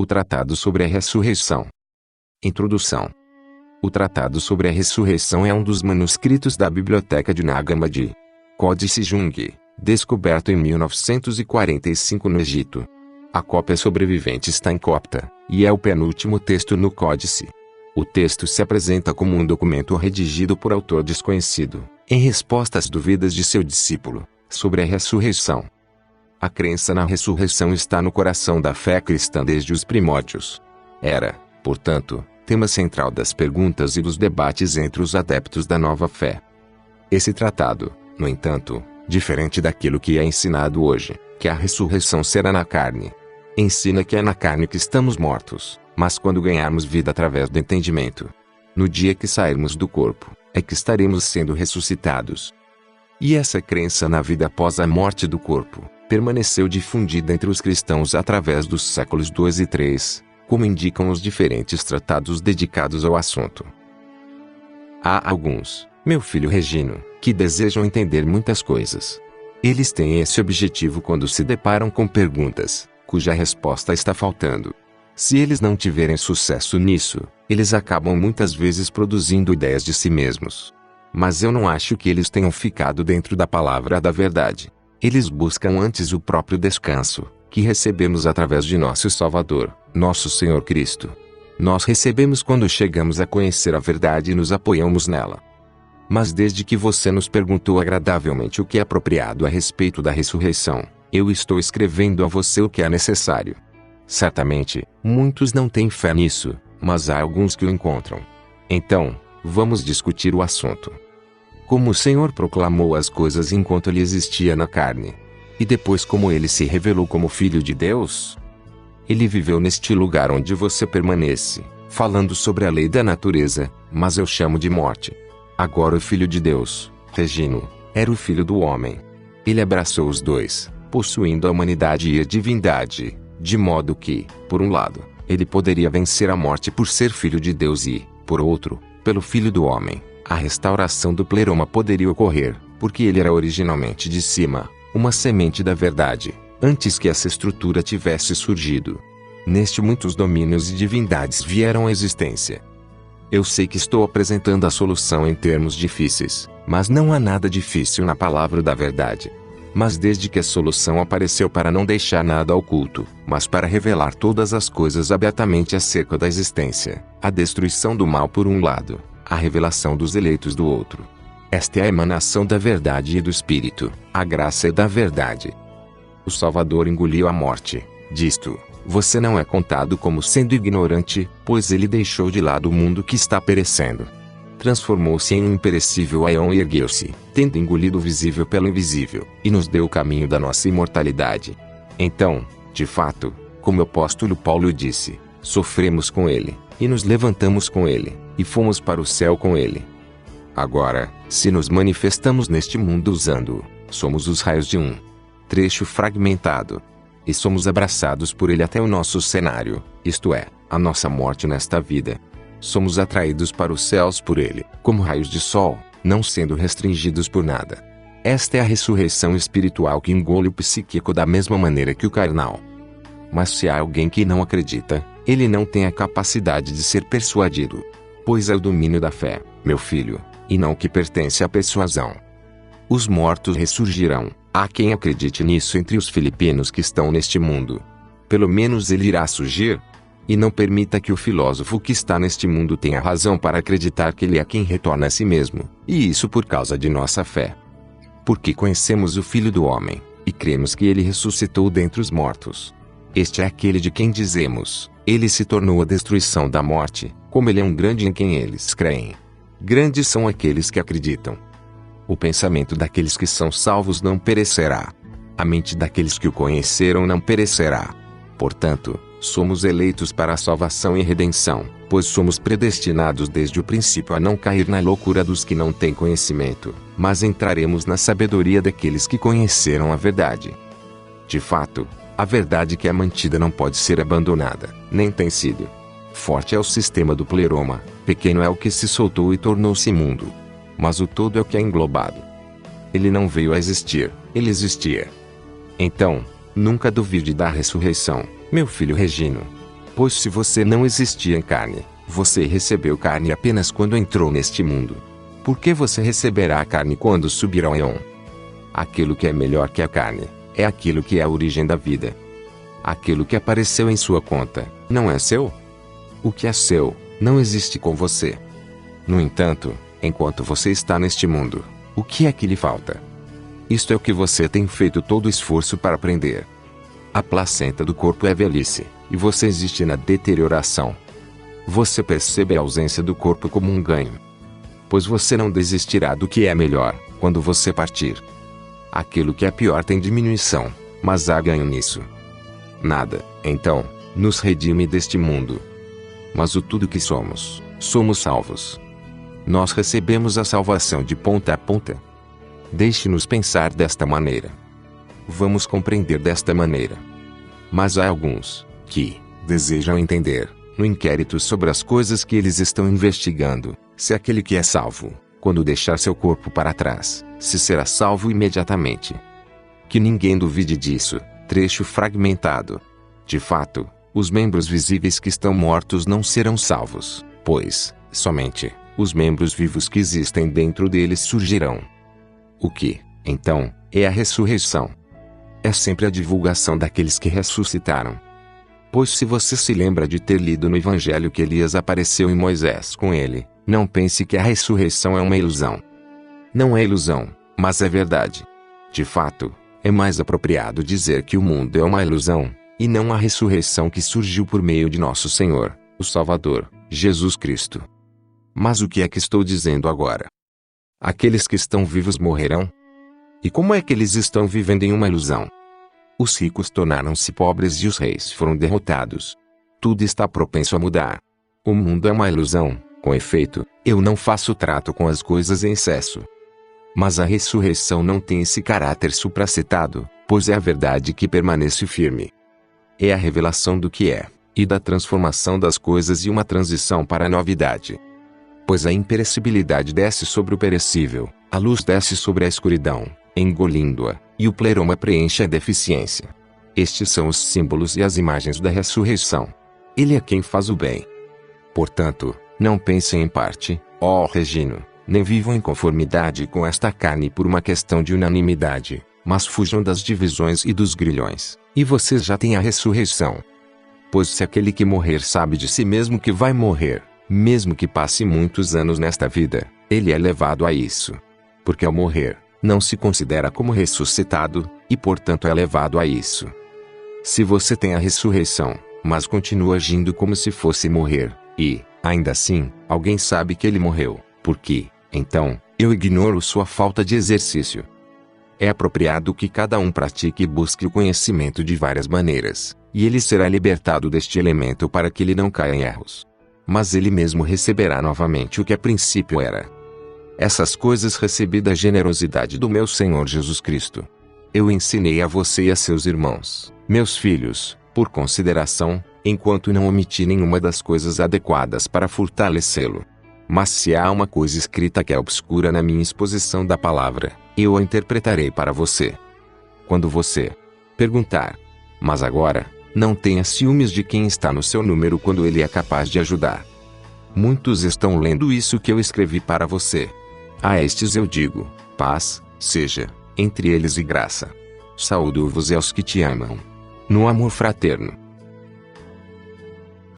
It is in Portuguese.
O Tratado sobre a Ressurreição. Introdução. O Tratado sobre a Ressurreição é um dos manuscritos da Biblioteca de Nag Hammadi. Códice Jung, descoberto em 1945 no Egito. A cópia sobrevivente está em copta, e é o penúltimo texto no códice. O texto se apresenta como um documento redigido por autor desconhecido, em resposta às dúvidas de seu discípulo, sobre a ressurreição. A crença na ressurreição está no coração da fé cristã desde os primórdios. Era, portanto, tema central das perguntas e dos debates entre os adeptos da nova fé. Esse tratado, no entanto, diferente daquilo que é ensinado hoje, que a ressurreição será na carne, ensina que é na carne que estamos mortos, mas quando ganharmos vida através do entendimento, no dia que sairmos do corpo, é que estaremos sendo ressuscitados. E essa crença na vida após a morte do corpo permaneceu difundida entre os cristãos através dos séculos II e III, como indicam os diferentes tratados dedicados ao assunto. Há alguns, meu filho Regino, que desejam entender muitas coisas. Eles têm esse objetivo quando se deparam com perguntas, cuja resposta está faltando. Se eles não tiverem sucesso nisso, eles acabam muitas vezes produzindo ideias de si mesmos. Mas eu não acho que eles tenham ficado dentro da palavra da verdade. Eles buscam antes o próprio descanso, que recebemos através de nosso Salvador, nosso Senhor Cristo. Nós recebemos quando chegamos a conhecer a verdade e nos apoiamos nela. Mas desde que você nos perguntou agradavelmente o que é apropriado a respeito da ressurreição, eu estou escrevendo a você o que é necessário. Certamente, muitos não têm fé nisso, mas há alguns que o encontram. Então, vamos discutir o assunto. Como o Senhor proclamou as coisas enquanto ele existia na carne, e depois como ele se revelou como Filho de Deus, ele viveu neste lugar onde você permanece, falando sobre a lei da natureza, mas eu chamo de morte. Agora o Filho de Deus, Regino, era o Filho do homem. Ele abraçou os dois, possuindo a humanidade e a divindade, de modo que, por um lado, ele poderia vencer a morte por ser Filho de Deus e, por outro, pelo Filho do homem, a restauração do pleroma poderia ocorrer, porque ele era originalmente de cima, uma semente da verdade, antes que essa estrutura tivesse surgido. Neste muitos domínios e divindades vieram à existência. Eu sei que estou apresentando a solução em termos difíceis, mas não há nada difícil na palavra da verdade. Mas desde que a solução apareceu para não deixar nada oculto, mas para revelar todas as coisas abertamente acerca da existência, a destruição do mal por um lado, a revelação dos eleitos do outro. Esta é a emanação da verdade e do Espírito, a graça é da verdade. O Salvador engoliu a morte, disto, você não é contado como sendo ignorante, pois ele deixou de lado o mundo que está perecendo. Transformou-se em um imperecível aion e ergueu-se, tendo engolido o visível pelo invisível, e nos deu o caminho da nossa imortalidade. Então, de fato, como o apóstolo Paulo disse, sofremos com ele, e nos levantamos com ele, e fomos para o céu com ele. Agora, se nos manifestamos neste mundo usando-o, somos os raios de um trecho fragmentado, e somos abraçados por ele até o nosso cenário, isto é, a nossa morte nesta vida. Somos atraídos para os céus por ele, como raios de sol, não sendo restringidos por nada. Esta é a ressurreição espiritual que engole o psíquico da mesma maneira que o carnal. Mas se há alguém que não acredita, ele não tem a capacidade de ser persuadido, pois é o domínio da fé, meu filho, e não o que pertence à persuasão. Os mortos ressurgirão, há quem acredite nisso entre os filipinos que estão neste mundo. Pelo menos ele irá surgir. E não permita que o filósofo que está neste mundo tenha razão para acreditar que ele é quem retorna a si mesmo, e isso por causa de nossa fé. Porque conhecemos o Filho do Homem, e cremos que ele ressuscitou dentre os mortos. Este é aquele de quem dizemos, ele se tornou a destruição da morte, como ele é um grande em quem eles creem. Grandes são aqueles que acreditam. O pensamento daqueles que são salvos não perecerá. A mente daqueles que o conheceram não perecerá. Portanto, somos eleitos para a salvação e redenção, pois somos predestinados desde o princípio a não cair na loucura dos que não têm conhecimento, mas entraremos na sabedoria daqueles que conheceram a verdade. De fato, a verdade que é mantida não pode ser abandonada, nem tem sido. Forte é o sistema do pleroma, pequeno é o que se soltou e tornou-se imundo. Mas o todo é o que é englobado. Ele não veio a existir, ele existia. Então, nunca duvide da ressurreição, meu filho Regino. Pois se você não existia em carne, você recebeu carne apenas quando entrou neste mundo. Por que você receberá a carne quando subir ao Éon? Aquilo que é melhor que a carne, é aquilo que é a origem da vida. Aquilo que apareceu em sua conta, não é seu? O que é seu, não existe com você. No entanto, enquanto você está neste mundo, o que é que lhe falta? Isto é o que você tem feito todo o esforço para aprender. A placenta do corpo é velhice, e você existe na deterioração. Você percebe a ausência do corpo como um ganho. Pois você não desistirá do que é melhor, quando você partir. Aquilo que é pior tem diminuição, mas há ganho nisso. Nada, então, nos redime deste mundo. Mas o tudo que somos, somos salvos. Nós recebemos a salvação de ponta a ponta. Deixe-nos pensar desta maneira. Vamos compreender desta maneira. Mas há alguns que desejam entender, no inquérito sobre as coisas que eles estão investigando, se aquele que é salvo, quando deixar seu corpo para trás, se será salvo imediatamente. Que ninguém duvide disso. Trecho fragmentado. De fato, os membros visíveis que estão mortos não serão salvos, pois, somente, os membros vivos que existem dentro deles surgirão. O que, então, é a ressurreição? É sempre a divulgação daqueles que ressuscitaram. Pois se você se lembra de ter lido no Evangelho que Elias apareceu em Moisés com ele, não pense que a ressurreição é uma ilusão. Não é ilusão, mas é verdade. De fato, é mais apropriado dizer que o mundo é uma ilusão, e não a ressurreição que surgiu por meio de nosso Senhor, o Salvador, Jesus Cristo. Mas o que é que estou dizendo agora? Aqueles que estão vivos morrerão? E como é que eles estão vivendo em uma ilusão? Os ricos tornaram-se pobres e os reis foram derrotados. Tudo está propenso a mudar. O mundo é uma ilusão, com efeito, eu não faço trato com as coisas em excesso. Mas a ressurreição não tem esse caráter supracitado, pois é a verdade que permanece firme. É a revelação do que é, e da transformação das coisas e uma transição para a novidade. Pois a imperecibilidade desce sobre o perecível, a luz desce sobre a escuridão, engolindo-a, e o pleroma preenche a deficiência. Estes são os símbolos e as imagens da ressurreição. Ele é quem faz o bem. Portanto, não pensem em parte, ó Regino, nem vivam em conformidade com esta carne por uma questão de unanimidade, mas fujam das divisões e dos grilhões, e vocês já têm a ressurreição. Pois se aquele que morrer sabe de si mesmo que vai morrer, mesmo que passe muitos anos nesta vida, ele é levado a isso. Porque ao morrer, não se considera como ressuscitado, e portanto é levado a isso. Se você tem a ressurreição, mas continua agindo como se fosse morrer, e, ainda assim, alguém sabe que ele morreu, por quê? Então, eu ignoro sua falta de exercício. É apropriado que cada um pratique e busque o conhecimento de várias maneiras, e ele será libertado deste elemento para que ele não caia em erros. Mas ele mesmo receberá novamente o que a princípio era. Essas coisas recebi da generosidade do meu Senhor Jesus Cristo. Eu ensinei a você e a seus irmãos, meus filhos, por consideração, enquanto não omiti nenhuma das coisas adequadas para fortalecê-lo. Mas se há uma coisa escrita que é obscura na minha exposição da palavra, eu a interpretarei para você. Quando você perguntar, mas agora, não tenha ciúmes de quem está no seu número quando ele é capaz de ajudar. Muitos estão lendo isso que eu escrevi para você. A estes eu digo, paz, seja, entre eles e graça. Saúdo-vos e aos que te amam. No amor fraterno.